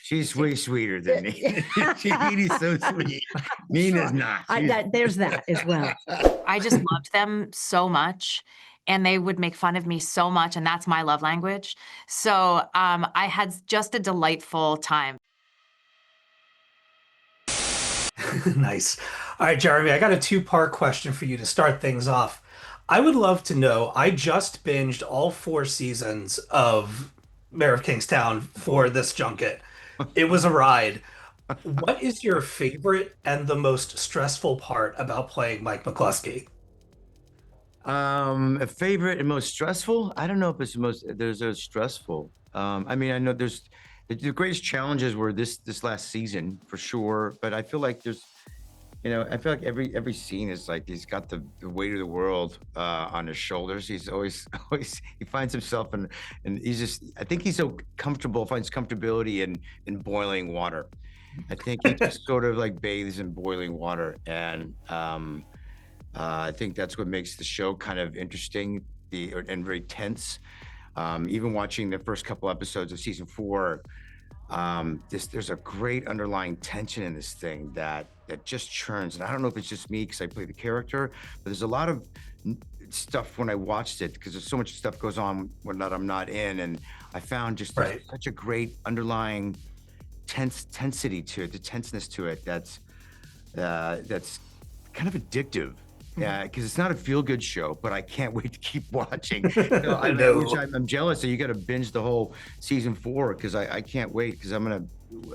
She's way sweeter than me. Edie's so sweet. Nina's not. There's that as well. I just loved them so much, and they would make fun of me so much, and that's my love language. So I had just a delightful time. Nice. All right, Jeremy, I got a two-part question for you to start things off. I would love to know, I just binged all 4 seasons of Mayor of Kingstown for this junket. It was a ride. What is your favorite and the most stressful part about playing Mike McCluskey? A favorite and most stressful? I don't know if it's the most. There's a stressful. I mean, I know there's the greatest challenges were this last season for sure. But I feel like there's, I feel like every scene is like he's got the weight of the world on his shoulders. He's always he finds himself and he's just. I think he's so comfortable, finds comfortability in boiling water. I think he just sort of like bathes in boiling water, and I think that's what makes the show kind of interesting and very tense. Even watching the first couple episodes of season 4, there's a great underlying tension in this thing that just churns. And I don't know if it's just me because I play the character, but there's a lot of stuff when I watched it because there's so much stuff goes on when I'm not in, and I found just such a great underlying tensity to it, the tenseness to it that's kind of addictive. Yeah, because it's not a feel-good show, but I can't wait to keep watching. I know. I'm jealous that you got to binge the whole season 4 because I can't wait because I'm gonna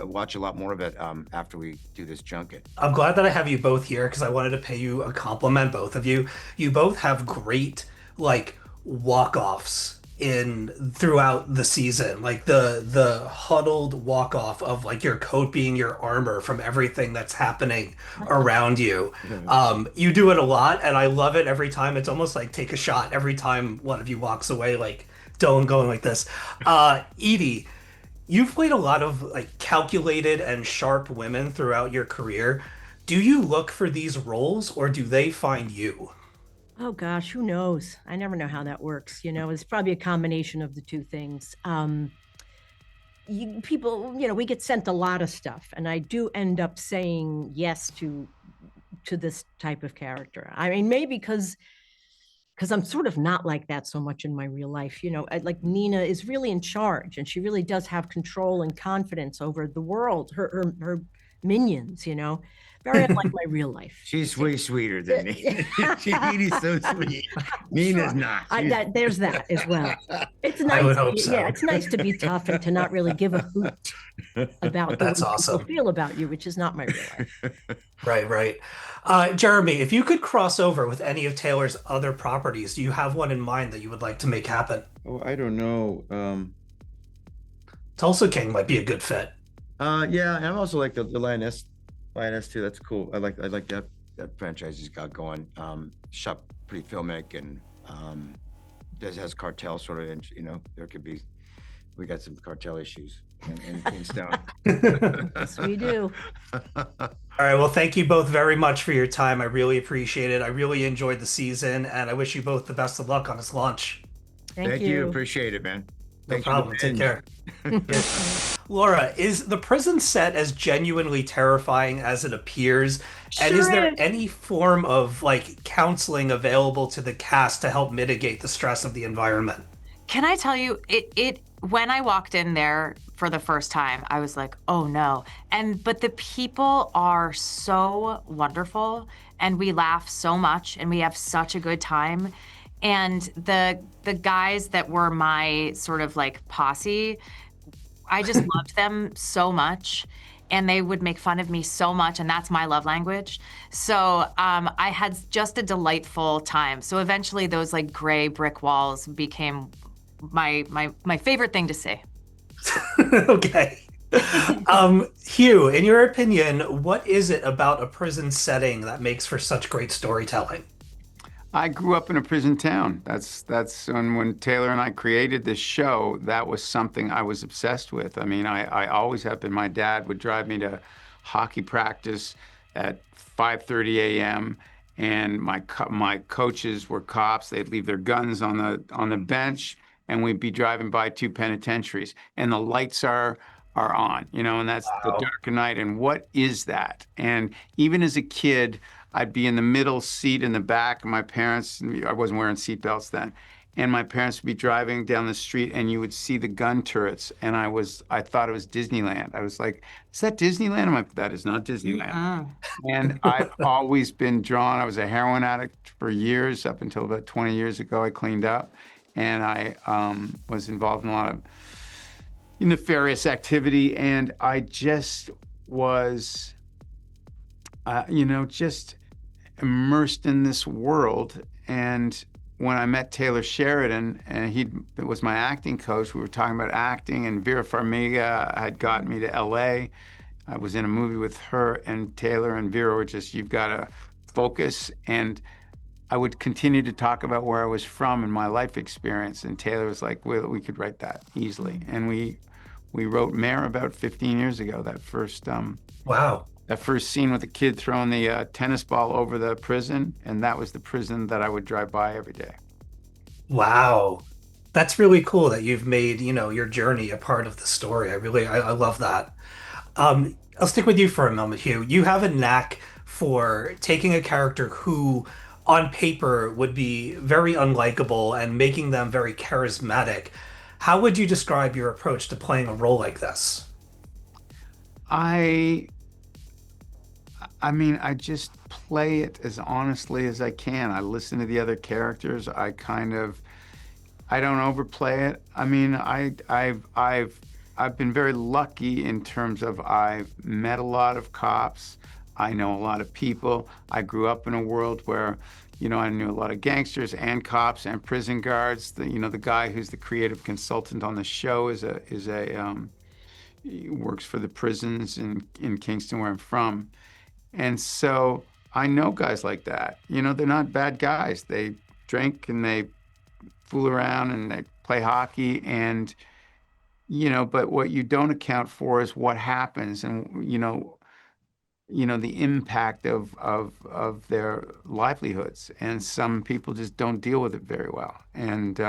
watch a lot more of it after we do this junket. I'm glad that I have you both here because I wanted to pay you a compliment, both of you. You both have great walk-offs throughout the season, like the huddled walk-off of your coat being your armor from everything that's happening around you. You do it a lot, and I love it every time. It's almost like take a shot every time one of you walks away, like Dillon going like this. Edie, you've played a lot of calculated and sharp women throughout your career. Do you look for these roles, or do they find you? Oh gosh, who knows? I never know how that works. It's probably a combination of the two things. People, we get sent a lot of stuff, and I do end up saying yes to this type of character. I mean, maybe because I'm sort of not like that so much in my real life. Like Nina is really in charge, and she really does have control and confidence over the world, her minions, very unlike my real life. She's way sweeter than me. Edie's so sweet. Nina's not. There's that as well. It's nice. I would hope so. Yeah, it's nice to be tough and to not really give a hoot about the way people feel about you, which is not my real life. Right. Jeremy, if you could cross over with any of Taylor's other properties, do you have one in mind that you would like to make happen? Oh, I don't know. Tulsa King might be a good fit. Yeah, and I'm also like the Lioness too. That's cool. I like that franchise he's got going. Shot pretty filmic and has cartel sort of. There could be. We got some cartel issues in Kingstown. Yes, we do. All right. Well, thank you both very much for your time. I really appreciate it. I really enjoyed the season, and I wish you both the best of luck on this launch. Thank you. Appreciate it, man. No problem. Take care. Laura, is the prison set as genuinely terrifying as it appears? And is there any form of counseling available to the cast to help mitigate the stress of the environment? Can I tell you, when I walked in there for the first time, I was like, oh no. But the people are so wonderful, and we laugh so much, and we have such a good time. And the guys that were my sort of posse, I just loved them so much, and they would make fun of me so much, and that's my love language. So I had just a delightful time. So eventually those gray brick walls became my favorite thing to see. Okay. Hugh, in your opinion, what is it about a prison setting that makes for such great storytelling? I grew up in a prison town. That's when Taylor and I created this show, that was something I was obsessed with. I mean, I always have been. My dad would drive me to hockey practice at 5:30 a.m. and my coaches were cops. They'd leave their guns on the bench, and we'd be driving by 2 penitentiaries. And the lights are are on, and that's the Wow. dark night. And what is that? And even as a kid, I'd be in the middle seat in the back. My parents, I wasn't wearing seatbelts then, and my parents would be driving down the street, and you would see the gun turrets. And I thought it was Disneyland. I was like, "Is that Disneyland?" I'm like, "That is not Disneyland." And I've always been drawn. I was a heroin addict for years, up until about 20 years ago. I cleaned up, and I was involved in a lot of nefarious activity, and I just was, just immersed in this world. And when I met Taylor Sheridan, and he was my acting coach, we were talking about acting, and Vera Farmiga had gotten me to LA. I was in a movie with her, and Taylor and Vera were just, "You've got to focus." And I would continue to talk about where I was from and my life experience, and Taylor was like, "Well, we could write that easily." And we wrote Mare about 15 years ago. Wow. That first scene with the kid throwing the tennis ball over the prison, and that was the prison that I would drive by every day. Wow. That's really cool that you've made, your journey a part of the story. I love that. I'll stick with you for a moment, Hugh. You have a knack for taking a character who on paper would be very unlikable and making them very charismatic. How would you describe your approach to playing a role like this? I mean, I just play it as honestly as I can. I listen to the other characters. I don't overplay it. I mean, I've been very lucky in terms of I've met a lot of cops. I know a lot of people. I grew up in a world where, I knew a lot of gangsters and cops and prison guards. The guy who's the creative consultant on the show he works for the prisons in Kingston, where I'm from. And so I know guys like that. They're not bad guys. They drink and they fool around and they play hockey, and but what you don't account for is what happens, and the impact of their livelihoods. And some people just don't deal with it very well. And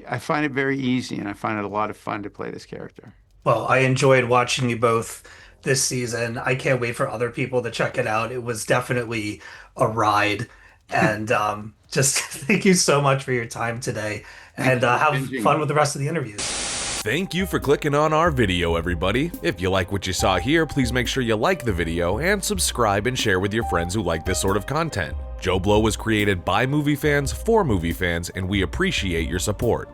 I find it very easy, and I find it a lot of fun to play this character. Well, I enjoyed watching you both this season. I can't wait for other people to check it out. It was definitely a ride. And just thank you so much for your time today. And have fun with the rest of the interviews. Thank you for clicking on our video, everybody. If you like what you saw here, please make sure you like the video and subscribe and share with your friends who like this sort of content. JoBlo was created by movie fans for movie fans, and we appreciate your support.